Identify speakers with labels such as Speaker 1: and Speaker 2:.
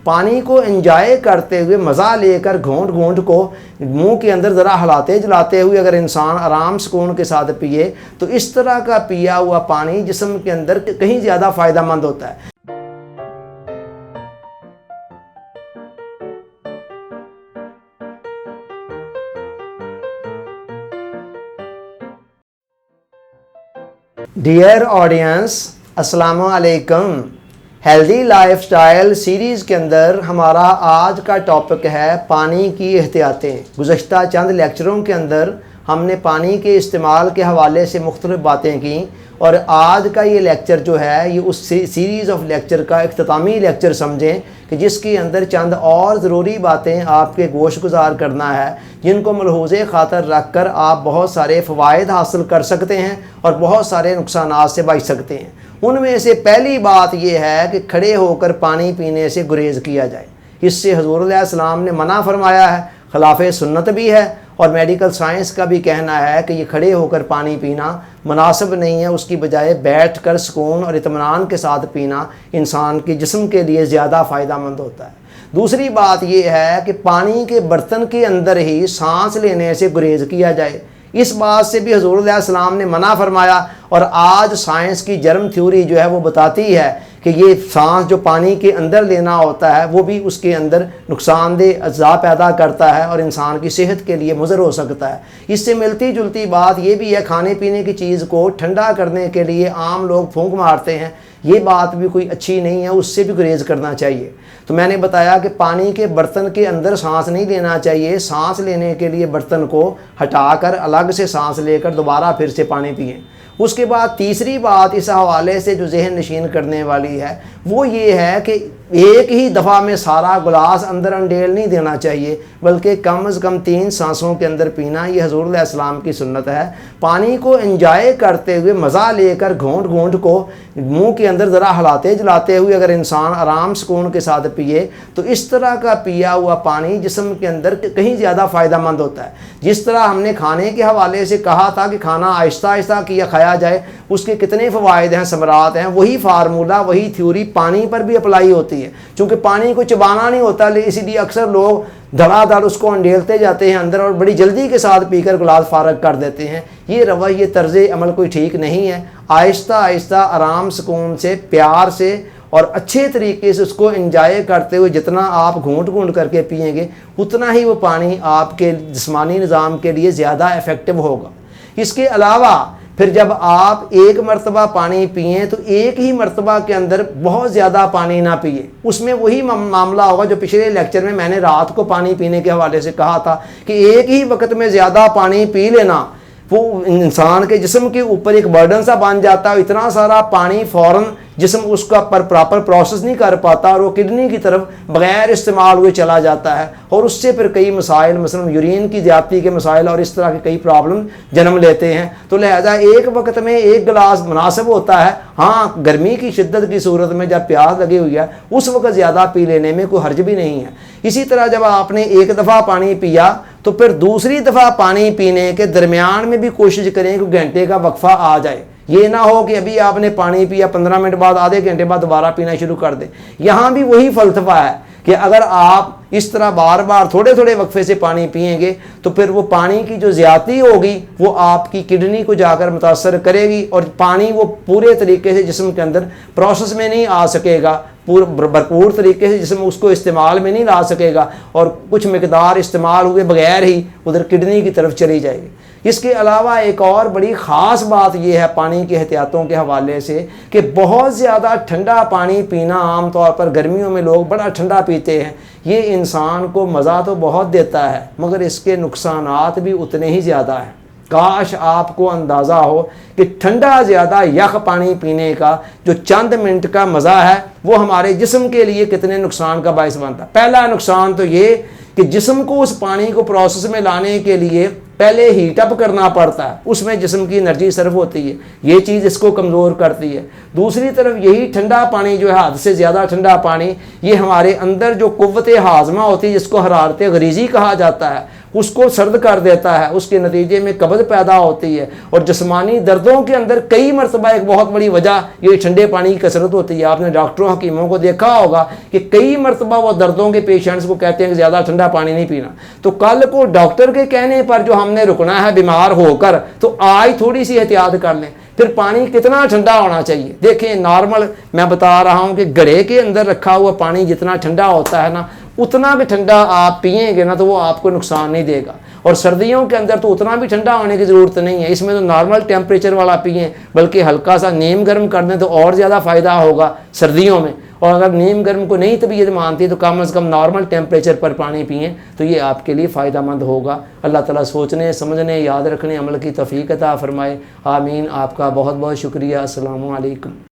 Speaker 1: पानी को एंजॉय करते हुए मज़ा लेकर घूंट घूंट को मुंह के अंदर ज़रा हिलाते जलाते हुए अगर इंसान आराम सुकून के साथ पिए तो इस तरह का पिया हुआ पानी जिस्म के अंदर कहीं ज़्यादा फ़ायदेमंद होता है। डियर ऑडियंस, अस्सलाम वालेकुम। हेल्दी लाइफस्टाइल सीरीज़ के अंदर हमारा आज का टॉपिक है पानी की एहतियातें। गुज़श्ता चंद लेक्चरों के अंदर हमने पानी के इस्तेमाल के हवाले से मुख्तलिफ़ बातें की और आज का ये लेक्चर जो है ये उस सीरीज़ ऑफ लेक्चर का इख्तितामी लेक्चर समझें कि जिसके अंदर चंद और ज़रूरी बातें आपके गोश गुजार करना है, जिनको मलहूज़े ख़ातर रख कर आप बहुत सारे फ़वाइद हासिल कर सकते हैं और बहुत सारे नुकसानात से बच सकते हैं। उनमें से पहली बात यह है कि खड़े होकर पानी पीने से गुरेज़ किया जाए। इससे हुज़ूर अलैहिस्सलाम ने मना फरमाया है, खिलाफ़े सुन्नत भी है और मेडिकल साइंस का भी कहना है कि ये खड़े होकर पानी पीना मुनासिब नहीं है। उसकी बजाय बैठ कर सुकून और इत्मीनान के साथ पीना इंसान के जिस्म के लिए ज़्यादा फ़ायदेमंद होता है। दूसरी बात यह है कि पानी के बर्तन के अंदर ही सांस लेने से गुरेज़ किया जाए। इस बात से भी हुज़ूर अलैहिस्सलाम ने मना फरमाया और आज साइंस की जर्म थ्योरी जो है वो बताती है कि ये सांस जो पानी के अंदर लेना होता है वो भी उसके अंदर नुकसानदेह अज़ा पैदा करता है और इंसान की सेहत के लिए मुज़र हो सकता है। इससे मिलती जुलती बात ये भी है, खाने पीने की चीज़ को ठंडा करने के लिए आम लोग फूंक मारते हैं, ये बात भी कोई अच्छी नहीं है, उससे भी गुरेज़ करना चाहिए। तो मैंने बताया कि पानी के बर्तन के अंदर सांस नहीं लेना चाहिए। सांस लेने के लिए बर्तन को हटाकर अलग से सांस लेकर दोबारा फिर से पानी पिएं। उसके बाद तीसरी बात इस हवाले से जो जहन नशीन करने वाली है वो ये है कि एक ही दफ़ा में सारा गिलास अंदर अंडेल नहीं देना चाहिए, बल्कि कम से कम 3 सांसों के अंदर पीना। ये हुज़ूर अलैहिस्सलाम की सुन्नत है। पानी को एंजॉय करते हुए मज़ा लेकर घूंट घूंट को मुंह के अंदर ज़रा हिलाते जलाते हुए अगर इंसान आराम सुकून के साथ पिए तो इस तरह का पिया हुआ पानी जिस्म के अंदर कहीं ज़्यादा फ़ायदेमंद होता है। जिस तरह हमने खाने के हवाले से कहा था कि खाना आहिस्ता आहिस्ता किया खाया जाए, उसके कितने फ़वाइद हैं, समरात हैं, वही फार्मूला वही थ्योरी पानी पर भी अप्लाई होती है। चूँकि पानी को चबाना नहीं होता इसीलिए अक्सर लोग धड़ाधड़ उसको अंडेलते जाते हैं अंदर और बड़ी जल्दी के साथ पीकर गिलास फारग कर देते हैं। ये रवैया, ये तर्ज़ अमल कोई ठीक नहीं है। आहिस्ता आहिस्ता आराम सुकून से प्यार से और अच्छे तरीके से उसको एंजॉय करते हुए जितना आप घूंट घूंट करके पिएंगे उतना ही वो पानी आपके जिस्मानी निज़ाम के लिए ज़्यादा इफ़ेक्टिव होगा। इसके अलावा फिर जब आप एक मरतबा पानी पिएँ तो एक ही मरतबा के अंदर बहुत ज़्यादा पानी ना पिए। उसमें वही मामला होगा जो पिछले लेक्चर में मैंने रात को पानी पीने के हवाले से कहा था कि एक ही वक्त में ज़्यादा पानी पी लेना वो इंसान के जिस्म के ऊपर एक बर्डन सा बन जाता है। इतना सारा पानी फ़ौरन जिस्म उसका पर प्रॉपर प्रोसेस नहीं कर पाता और वो किडनी की तरफ बग़ैर इस्तेमाल हुए चला जाता है और उससे फिर कई मसाइल, मसलन यूरिन की ज़्यादती के मसाइल और इस तरह के कई प्रॉब्लम जन्म लेते हैं। तो लिहाजा एक वक्त में एक गिलास मुनासिब होता है। हाँ, गर्मी की शिद्दत की सूरत में जब प्यास लगी हुई है उस वक्त ज़्यादा पी लेने में कोई हर्ज भी नहीं है। इसी तरह जब आपने एक दफ़ा पानी पिया तो फिर दूसरी दफ़ा पानी पीने के दरमियान में भी कोशिश करें कि घंटे का वक्फ़ा आ जाए। ये ना हो कि अभी आपने पानी पिया 15 मिनट बाद, आधे घंटे बाद दोबारा पीना शुरू कर दें। यहाँ भी वही फ़लसफ़ा है कि अगर आप इस तरह बार बार थोड़े थोड़े वक्फे से पानी पिएंगे तो फिर वो पानी की जो ज़्यादती होगी वो आपकी किडनी को जाकर मुतासर करेगी और पानी वो पूरे तरीके से जिस्म के अंदर प्रोसेस में नहीं आ सकेगा, भरपूर तरीके से जिस्म उसको इस्तेमाल में नहीं ला सकेगा और कुछ मिकदार इस्तेमाल हुए बगैर ही उधर किडनी की तरफ चली जाएगी। इसके अलावा एक और बड़ी ख़ास बात यह है पानी की एहतियातों के हवाले से कि बहुत ज़्यादा ठंडा पानी पीना, आम तौर पर गर्मियों में लोग बड़ा ठंडा पीते हैं, ये इंसान को मज़ा तो बहुत देता है मगर इसके नुकसानात भी उतने ही ज़्यादा हैं। काश आपको अंदाज़ा हो कि ठंडा ज़्यादा यख पानी पीने का जो चंद मिनट का मज़ा है वो हमारे जिस्म के लिए कितने नुकसान का बायस बनता है। पहला नुकसान तो ये कि जिस्म को उस पानी को प्रोसेस में लाने के लिए पहले हीट अप करना पड़ता है, उसमें जिस्म की एनर्जी सर्व होती है, ये चीज़ इसको कमज़ोर करती है। दूसरी तरफ यही ठंडा पानी जो है, हद से ज़्यादा ठंडा पानी, ये हमारे अंदर जो कुव्वत हाज़मा होती है जिसको हरारत गरीज़ी कहा जाता है, उसको सर्द कर देता है, उसके नतीजे में कब्ज़ पैदा होती है। और जिस्मानी दर्दों के अंदर कई मरतबा एक बहुत बड़ी वजह ये ठंडे पानी की कसरत होती है। आपने डॉक्टरों हकीमों को देखा होगा कि कई मरतबा वो दर्दों के पेशेंट्स को कहते हैं कि ज़्यादा ठंडा पानी नहीं पीना। तो कल को डॉक्टर के कहने पर जो हमने रुकना है बीमार होकर, तो आज थोड़ी सी एहतियात कर लें। फिर पानी कितना ठंडा होना चाहिए? देखें, नॉर्मल मैं बता रहा हूँ कि घड़े के अंदर रखा हुआ पानी जितना ठंडा होता है ना, उतना भी ठंडा आप पिएंगे ना तो वो आपको नुकसान नहीं देगा। और सर्दियों के अंदर तो उतना भी ठंडा होने की ज़रूरत नहीं है, इसमें तो नॉर्मल टेम्परेचर वाला पिएं, बल्कि हल्का सा नीम गर्म कर दें तो और ज़्यादा फ़ायदा होगा सर्दियों में। और अगर नीम गर्म को नहीं तबीयत मानती तो कम से कम नॉर्मल टेम्परेचर पर पानी पिएं, तो ये आपके लिए फ़ायदेमंद होगा। अल्लाह ताला सोचने, समझने, याद रखने, अमल की तौफीक अता फरमाए। आमीन। आपका बहुत बहुत शुक्रिया। अस्सलामु अलैकुम।